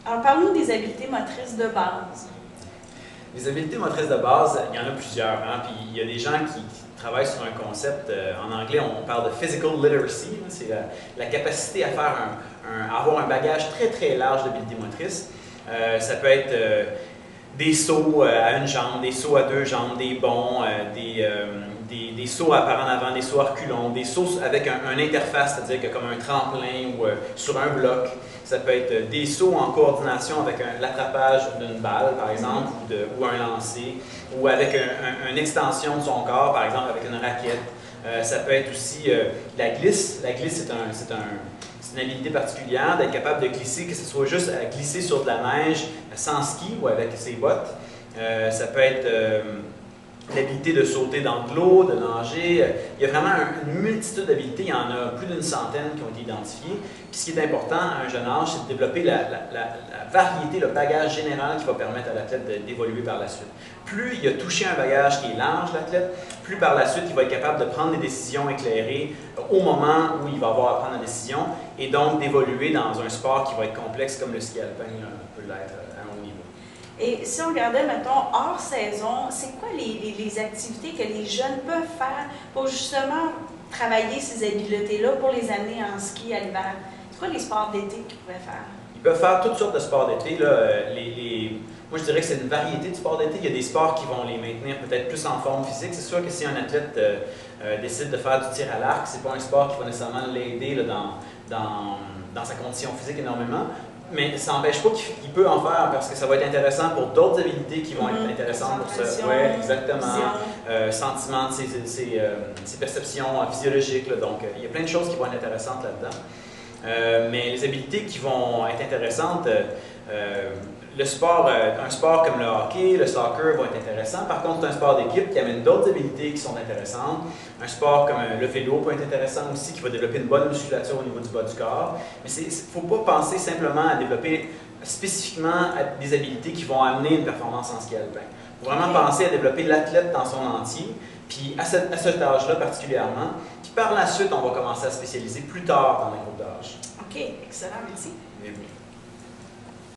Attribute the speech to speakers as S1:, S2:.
S1: Alors, parle-nous des habiletés motrices de base.
S2: Les habiletés motrices de base, il y en a plusieurs. Hein? Puis il y a des gens qui travaillent sur un concept, en anglais, on parle de physical literacy. C'est la capacité à faire avoir un bagage très très large d'habiletés motrices. Ça peut être des sauts à une jambe, des sauts à deux jambes, des bonds, des sauts à par en avant, des sauts à reculons, des sauts avec un interface, c'est-à-dire que comme un tremplin ou sur un bloc. Ça peut être des sauts en coordination avec l'attrapage d'une balle, par exemple, ou un lancer, ou avec une extension de son corps, par exemple avec une raquette. Ça peut être aussi la glisse. La glisse, c'est une habilité particulière d'être capable de glisser, que ce soit juste à glisser sur de la neige sans ski ou avec ses bottes. Ça peut être l'habilité de sauter dans de l'eau, de nager. Il y a vraiment une multitude d'habilités. Il y en a plus d'une centaine qui ont été identifiées. Puis ce qui est important à un jeune âge, c'est de développer la variété, le bagage général qui va permettre à l'athlète d'évoluer par la suite. Plus il a touché un bagage qui est large, l'athlète, plus par la suite il va être capable de prendre des décisions éclairées au moment où il va avoir à prendre la décision et donc d'évoluer dans un sport qui va être complexe comme le ski alpin peut l'être à un haut niveau.
S1: Et si on regardait, mettons, hors saison, c'est quoi les activités que les jeunes peuvent faire pour justement travailler ces habiletés-là pour les amener en ski à l'hiver? C'est quoi les sports d'été qu'ils pourraient faire?
S2: Ils peuvent faire toutes sortes de sports d'été. Moi, je dirais que c'est une variété de sports d'été. Il y a des sports qui vont les maintenir peut-être plus en forme physique. C'est sûr que si un athlète décide de faire du tir à l'arc, c'est pas un sport qui va nécessairement l'aider dans sa condition physique énormément. Mais ça n'empêche pas qu'il peut en faire parce que ça va être intéressant pour d'autres habilités qui vont être intéressantes pour ça. Oui, exactement. Sentiment de ses perceptions physiologiques. Là. Donc, il y a plein de choses qui vont être intéressantes là-dedans. Mais les habiletés qui vont être intéressantes, un sport comme le hockey, le soccer vont être intéressants. Par contre, c'est un sport d'équipe qui amène d'autres habiletés qui sont intéressantes. Un sport comme le vélo peut être intéressant aussi, qui va développer une bonne musculature au niveau du bas du corps. Mais il ne faut pas penser simplement à développer spécifiquement des habiletés qui vont amener une performance en ski alpin. Il faut vraiment penser à développer l'athlète dans son entier, puis à cet âge-là particulièrement. Puis par la suite, on va commencer à spécialiser plus tard dans les groupes d'âge.
S1: OK, excellent, merci.